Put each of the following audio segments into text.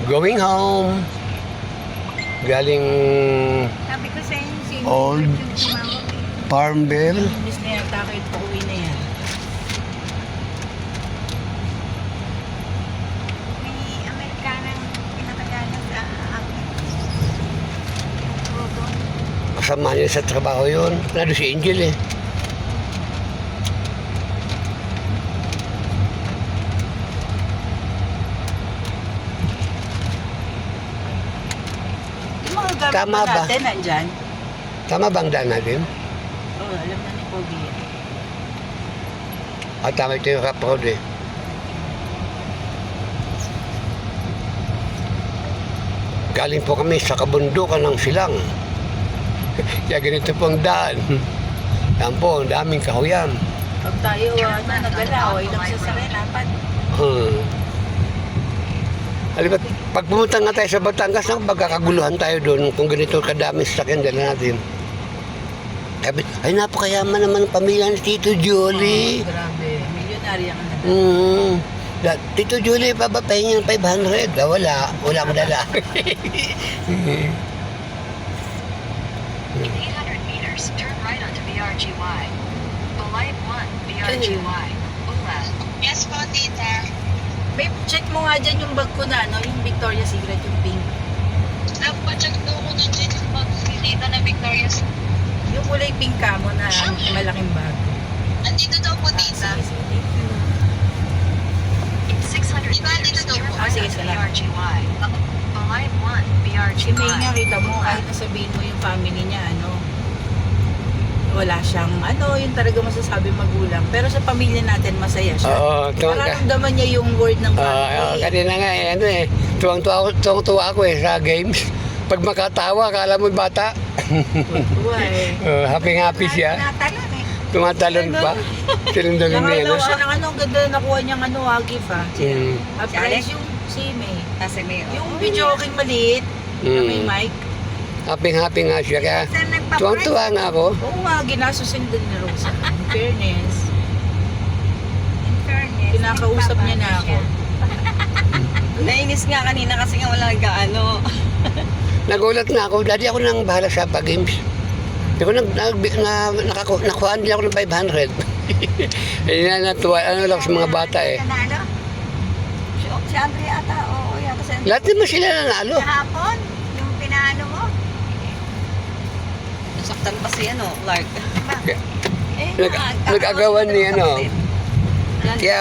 Going home. Galing Sabi ko sa inyo, si Old yung tumawag. Farmville. Imbis na yan, takot pa uwi na yan. May Amerikanang pinakagana sa akin. Robo. Kasama niya sa trabaho yun. Nado si Angel eh. Yung mga gamit Tama ba ba? natin, nandyan? Tama bang daan natin? Oo, alam na ni Pogi yan. At tama ito yung rap road eh. Galing po kami sa kabundukan ng Silang. Kaya ganito po ang daan. Yan po, ang daming kahuyan. Pag tayo nagalaw, ay lang sa sarinapan. Alam mo, pag pumunta nga tayo sa Batangas, magkakaguluhan tayo doon kung ganito kadaming sasakyan dala natin. Sabi, ay napakayaman naman ang pamilya ni Tito Julie. Grabe, milyonarya ka na. Tito Julie, papapahin ng 500. Wala akong dala. In 800 meters, turn right onto BRGY. Balayag 1, BRGY. Ula. Yes po, tita. Babe, check mo nga dyan yung bag ko na, no? Yung Victoria's Secret, yung pink. Nagpa-check daw ko nandiyan yung bag ni tita na Victoria's. Yung kulay pink ka mo na malaking bag. Andito daw po, tita. Sige, sige. Thank you. In 600 Diba, meters, dito daw turn po? right Sige, onto salamat. BRGY. Balayag 1, Si May nga, BRGY. kita mo, kahit nasabihin mo yung family niya, wala siyang, yung talaga masasabi magulang. Pero sa pamilya natin, masaya siya. Oo, Nararamdaman niya yung word ng family. kanina nga tuwang-tuwa ako sa games. Pag makatawa, akala mo bata. Why? Happy siya. Natalon eh. Tumatalon pa. Silundulin niya. Nakalaw siya ng ganda na nakuha niyang gift Mm. Surprise yung si May. Kasi may Yung video okay maliit, na may mic. Happy nga siya. Kaya Saan nagpa-price? tuwang-tuwa nga ako. Oo nga, ginasusin din ni Rosa. In fairness, In fairness. kinakausap niya na ako. Nainis nga kanina kasi nga wala gaano. Nagulat nga ako. Dati ako nang bahala sa pag-games. Hindi ko nakuhaan din ako ng 500. Hindi na natuwa. Lang sa mga bata eh. Nanalo? Si Andre ata, oo yan. Kasi Lahat naman sila nanalo. Kahapon? Yung pinaano mo? nasaktan pa si Clark. Nag-agawan ni Kaya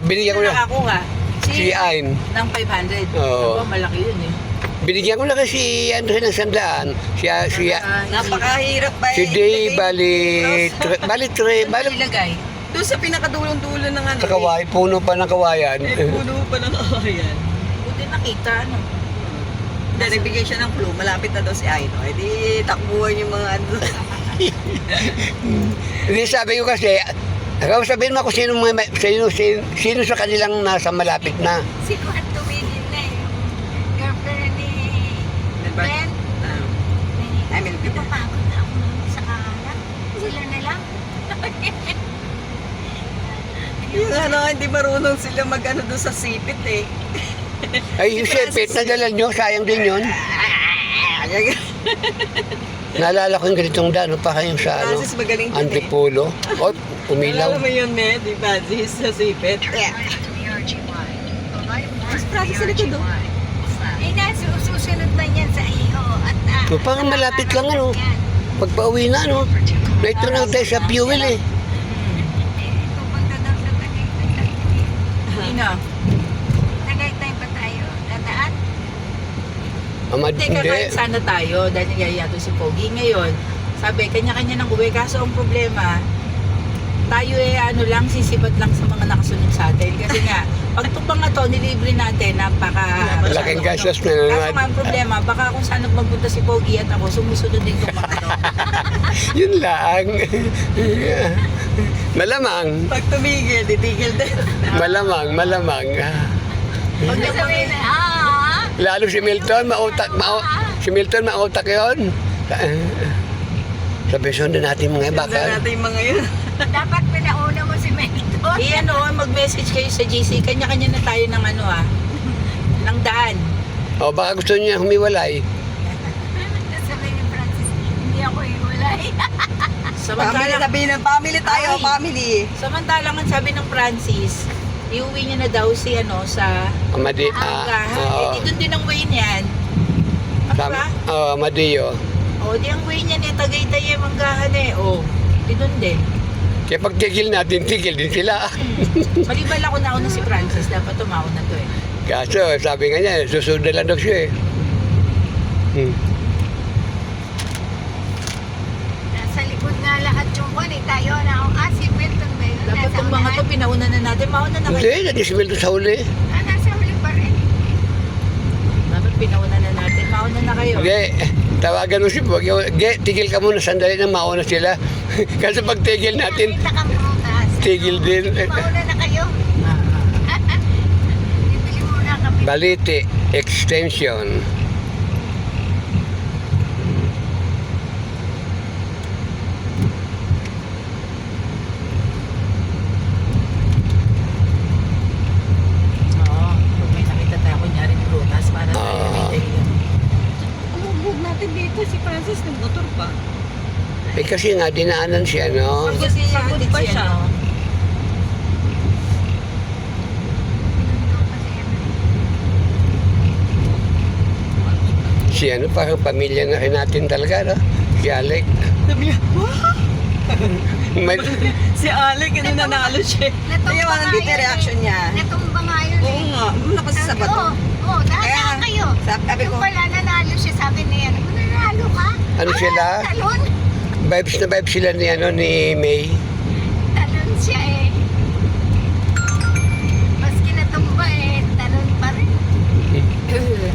binigyan ko na Nakakuha. si Ayn. Ng 500. Oo. Aba, malaki yun eh. Binigyan ko na kasi Andre ng 100. Napakahirap ba Si Day, bali 3. Ilagay. Doon sa pinakadulong-dulo ng ano. Sa kawayan, puno pa ng kawayan. Puno pa ng kawayan. Buti nakita, Hindi, nagbigay siya ng clue. Malapit na daw si Aino. Eh di, takbuhan yung mga ano. Hindi sabi ko kasi, sabihin mo kung sino sa kanilang nasa malapit na. Si Juan tumigil na eh. Yung girlfriend ni Glenn. I mean, Napapagod na ako nun sa kahalan. Sila na lang. yung hindi marunong sila mag-ano doon sa sipit eh. Ay, yung sipit, nadala nyo, sayang din yun. Naalala ko yung ganitong daan, pa kayong sa Francis magaling din eh. Antipolo. O, umilaw. Alam mo yun, di ba? Sa sipit. Turn right onto BRGY. Balayag 1, Practice sa likod, BRGY. Ula. Eh, nasusunod na yan sa iyo. At So, parang malapit lang, Pagpa-uwi na, For 2 Ito na tayo sa fuel eh. Pupunta daw sa Tagaytay. Ina. Tagaytay ba tayo? Dadaan? Hindi, kakain sana tayo dahil nagyayato si Pogi. Ngayon, sabi, kanya-kanya ng uwi. Kaso ang problema, tayo lang, sisibat lang sa mga nakasunod sa atin. Kasi nga, pag itong mga to, nilibre natin, Laking gastos na Kaso naman. nga ang problema, baka kung saan magpunta si Pogi at ako, sumusunod din itong mga to. Yun lang. Malamang. Pag tumigil, titigil din. Malamang. Pag Sabihin na, Lalo si Milton, si Milton mautak yun. Sabi, sundan natin mga Ganda bakal. natin yung mga yun. dapat pinauna mo si Melton. mag-message kayo sa GC, kanya-kanya na tayo ng ng daan. O baka gusto niya humiwalay. Sabi ni Francis, hindi ako iwalay. Family, sabi ng family tayo, Ay. family. Samantalang ang sabi ng Francis, iuwi niya na daw si ano sa Amadi, Anggahan. oo. Di doon din ang way niyan. Ano ba? Amadeo. O, di ang way niyan eh, Tagaytay yung Anggahan eh. O, di doon din. Kaya pag tigil natin, tigil din sila. Malibal ako nauna si Francis, dapat tumaon na to eh. Kaso, sabi nga niya, susunod na lang daw siya eh. Nasa likod nga lahat yung kwan eh. Tayo na ako. Si Milton ba yun? Dapat Nasa yung mga to, unahan? pinauna na natin. Mauna na kayo. Hindi, nadismil to sa huli. Nasa huli pa rin. Dapat pinauna na natin. Mauna na kayo. Hindi, tawagan mo si Pog. Tigil ka muna sandali na mauna sila. Kasi pag tigil natin, Nakita ka muna. tigil din. Mauna na kayo. Bibili muna kami. Balite, extension. Oo. Kung may nakita tayo, kunyari prutas, para tayo Ah. may dahilan. Umuhog natin dito si Francis ng motor pa. Eh kasi nga, dinaanan siya, no? Kasi Pagod hatid pa siya, siya. no? Si ano, parang pamilya na rin natin talaga, no? Si Alec. Sabi niya, "Wah!" May, Si Alec, ano nanalo siya. Natumba Kaya walang nga dito yun eh. reaction niya. Natumba nga yun Oo eh. nga, nakasi sa Sabi, bato. Oo, Kaya, dahan kayo. sabi Yung ko, pala nanalo siya, sabi niya, nanalo ka? Ano sila? Talon. vibes na vibes sila ni, ano, ni May. Talon siya eh. Maski natumba eh, talon pa rin.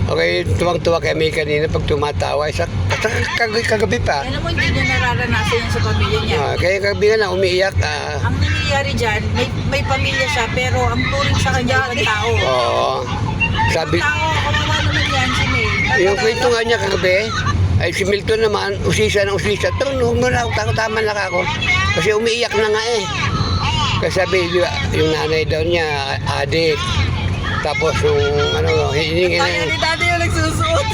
Okay, tuwang-tuwa kay May kanina pag tumatawa. Kagabi pa. Alam mo, hindi niya nararanasan yan sa pamilya niya. Kaya kagabi nga na umiiyak. Ang nangyayari dyan, may pamilya siya, pero ang turing sa kanya ibang tao. Oo. Sabi, Ibang tao, kawawa naman yan si May. yung kwento nga niya kagabi, ay si Milton naman, usisa ng usisa. Huwag mo na ako, tama na ako. Kasi umiiyak na nga eh. Kasi sabi, di ba, yung nanay daw niya, adik. Tapos yung, ano, hiningi Ang daya na. ni Daddy yung nagsusuot.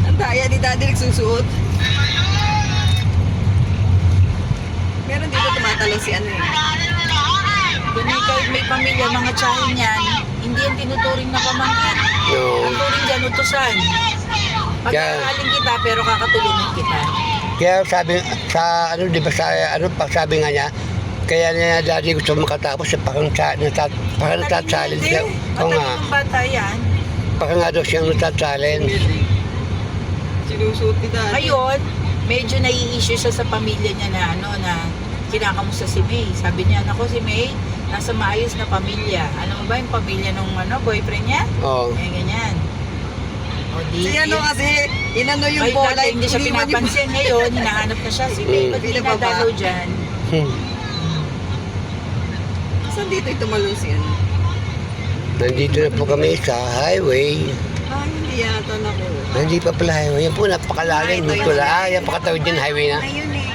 Ang daya ni Daddy nagsusuot. Meron dito tumatalo si ano eh. Doon ay kahit may pamilya, mga tsahin yan, hindi yan tinuturing na pamangkin. No. Ang turing dyan, utusan. Pagkakaling kita, pero kakatulungin kita. Kaya sabi, sa, ano, di ba, sa, ano, sabi nga niya, kaya niya dati gusto makatapos, parang nagtatchallenge siya. Oo nga, Mataling bata yan. parang nga daw siyang nagtatchallenge. Sinusuot ni Daddy. Ngayon, medyo nai-issue siya sa pamilya niya na ano na kinakamusta si May. Sabi niya, nako si May, nasa maayos na pamilya. Ano ba yung pamilya nung ano, boyfriend niya? Oo. Eh, ganyan. O di, Si ano kasi, inano yung ay, bola. dati hindi siya iniwan yung- pinapansin. Ngayon, hinahanap na siya. Si May, ba't Pila pa ba? dinadalaw dyan? Saan dito ito tumalon si ano? Nandito na po kami sa highway. Ah, hindi yata na ko. Hindi pa pala highway. Yan po, napakalalim. Ito Hindi yung- pala. Yan, pakatawid din highway na. Ayun eh.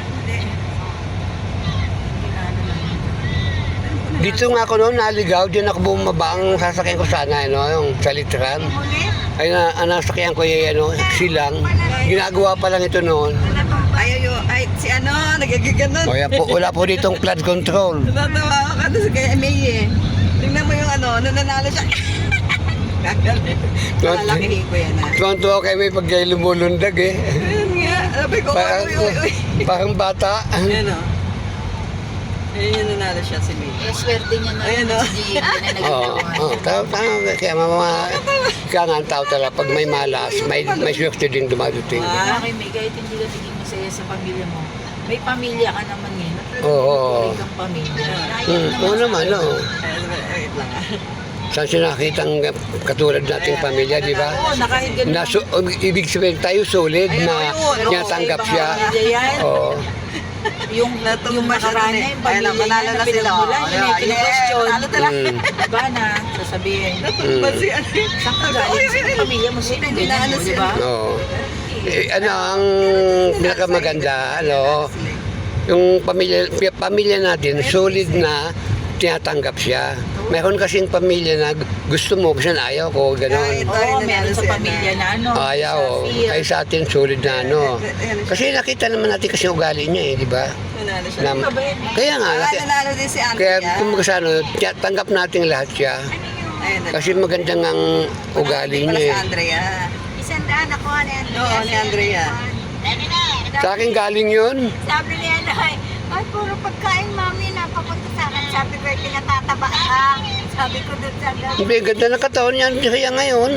Dito nga ako noon, naligaw. Diyan ako bumaba ang sasakyan ko sana, ano, yung sa litran. Muli, Ay, nasakyan ko yung, ano, silang. Ginagawa pa lang ito noon. Ayaw yung, ay, si ano, nagagaganon. O yan po, wala po ditong flood control. Natatawa ka doon kay May eh. Tingnan mo yung ano, nanalo siya. Gagalit. Lalakihin ko yan ah. Tuwang-tuwa kayo may pag kayo lumulundag eh. Ayun nga, sabi ko, Parang, uy, uy, uy. parang bata. Ayan o. Ayun yung nanalo siya si May. Eh, swerte niya na Ayan, naman oh. si Gigi na Oo, nagagawa. tama. Kaya kaya nga ang tao talaga, pag may malas, may swerte din dumadating. Diba kay May, kahit hindi ka naging masaya sa pamilya mo, may pamilya ka naman eh. Oo. Turing kang pamilya. Oo naman, oo. Wait lang ah. Saan siya nakitang katulad nating pamilya, di ba? Oo, na kahit ganun. Ibig sabihin tayo solid na Ayun, tinatanggap Sa siya. ibang pamilya yan, Oo. yung Natumba siya nakaraan dun eh. niya, yung Kaya lang, pamilya manalo niya na na sila. pinagmulan, yun eh, kinu-question. Manalo talaga. Diba na, sasabihin, Natumba si ano. saan ka galing sa pamilya mo, sino ganyan mo, di ba? Oo. Ano ang pinakamaganda, ano, yung pamilya natin, solid na tinatanggap siya. Meron kasing pamilya na gusto mo, kasi ayaw ko, Ah, gano'n. ito. Oo, yung meron nanalo sa si pamilya na ano. Ayaw, sa fear. ay sa atin sulit na ano. Ayan, Kasi nakita naman natin kasi ugali niya di ba? nanalo siya. Na, Ano ba yan? kaya nga, Nanalo din si kaya Andrea. kung sa ano, tanggap natin lahat siya. Ayun, Kasi magandang ang ugali pala niya si eh. Andrea. Isang daan ako ni Andrea. Oo, ni Andrea. Sa akin galing yun. Sabi niya na, ay puro pagkain mami napapunta sa akin. Sabi ko, tinatataba ka. Sabi ko doon sa gabi. Hindi, ganda ng katawan niya kaya ngayon.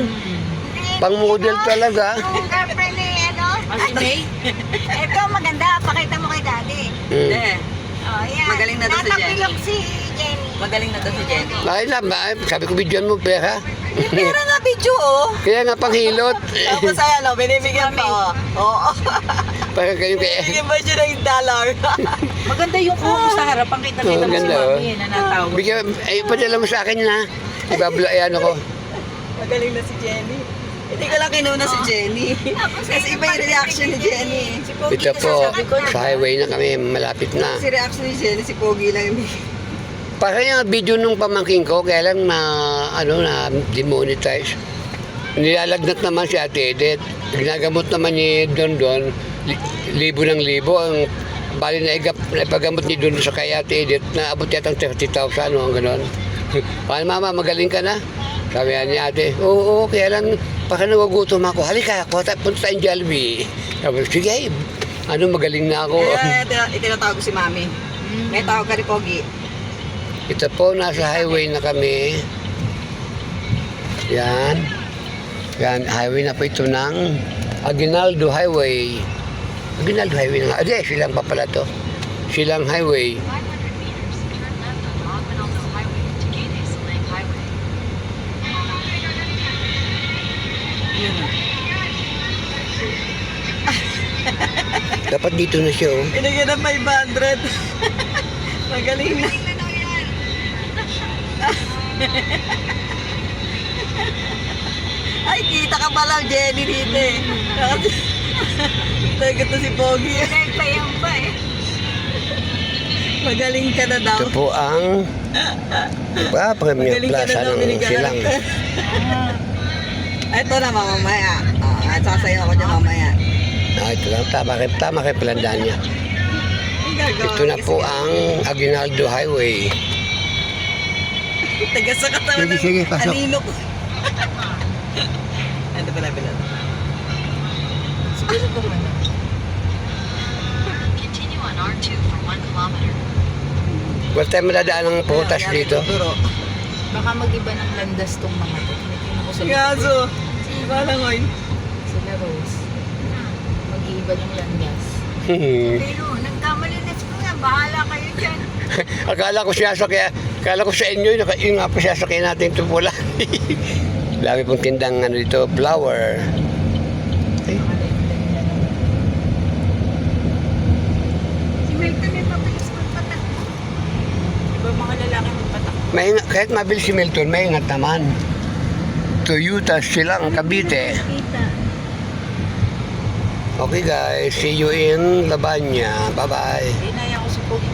Pang model talaga. Yung girlfriend ni ano. Ah, si May? Ito maganda, pakita mo kay daddy. Hmm. Eh, Oh, yan. Magaling na to si Jenny. Natapilok si Jenny. magaling na to si Jenny. Bakit lang ba? Sabi ko bidyoan mo pera. Pera nga video, oh. Kaya nga panghilot. Tapos ayan, oh, binibigyan pa, oh. Oo. Para kayo kaya. Binibigyan ba siya ng dollar? Maganda yung kuha sa harapan. Kita-kita Oo, mo si ganda, Mami na natawag. Bigyan, ay, padala mo sa akin na. Ibabla, ayan ako. Magaling na si Jenny. Hindi ko lang kinuna si Jenny. Kasi iba yung reaction ni Jenny. Si Pogi Ito kasi po, sabi ko, sa highway na kami, malapit na. Si reaction ni Jenny, si Pogi lang yung Para yung video nung pamangking ko, kaya lang na, ano, na demonetize. Nilalagnat naman si Ate Edith. Ginagamot naman ni Don Don, libo ng libo. Ang bali na ipagamot ni Don sa kay Ate Edith, na abot yatang 30,000, ano, ang ganon. Paano mama, magaling ka na? Sabi ni ate, oo, kaya lang, baka nagugutom ako. Halika, punta tayong Jollibee. Sabi, sige, ano, magaling na ako. Kaya itinatawag ko si Mami. May tawag ka ni Pogi. Ito po, nasa highway na kami. Yan. Yan, highway na po ito ng Aguinaldo Highway. Aguinaldo Highway na nga. Ade, silang pa pala to. Silang Highway. 500 meters, turn left on Aguinaldo Highway to Gate Silang Highway. Yun, oh. Dapat dito na siya, oh. Binigyan ng 500. Magaling na. Ay, kita ka pala, Jenny, dito eh. Tagot to si Pogi. Pinay pa yan ba eh. Magaling ka na daw. Ito po ang Premier Magaling ka na Plaza daw, ng binigyan Silang. ng Ito na, mamaya. At sasayaw ako dyan mamaya. Ito lang, tama kay palandaan niya. Ang gagawa Ito na kasi po ka. ang Aguinaldo Highway. Taga sa katawan Sige, sige, pasok. anino ko. Ano pala pala? siguro ko man. Continue on R2 for 1 kilometer. Wala tayo madadaan ng prutas dito. Turo. Baka mag-iba ng landas tong mga to. Tinitingnan ko sa Gaso. Balang oil. sila Rose. Mag-iiba ng landas. Pero, nagkamali na siya nga. Bahala kayo dyan. Akala ko sa inyo, yung nga po sasakyan natin ito pula. Dami pong tindang ano dito, flower. Si Milton yung mabilis magpatakbo. Iba mga lalaki magpatak. Kahit mabilis si Milton, may ingat naman. Toyota Silang Cavite. Kita. Okay guys, see you in Labanya. Bye-bye. Inaya ko si Pogi.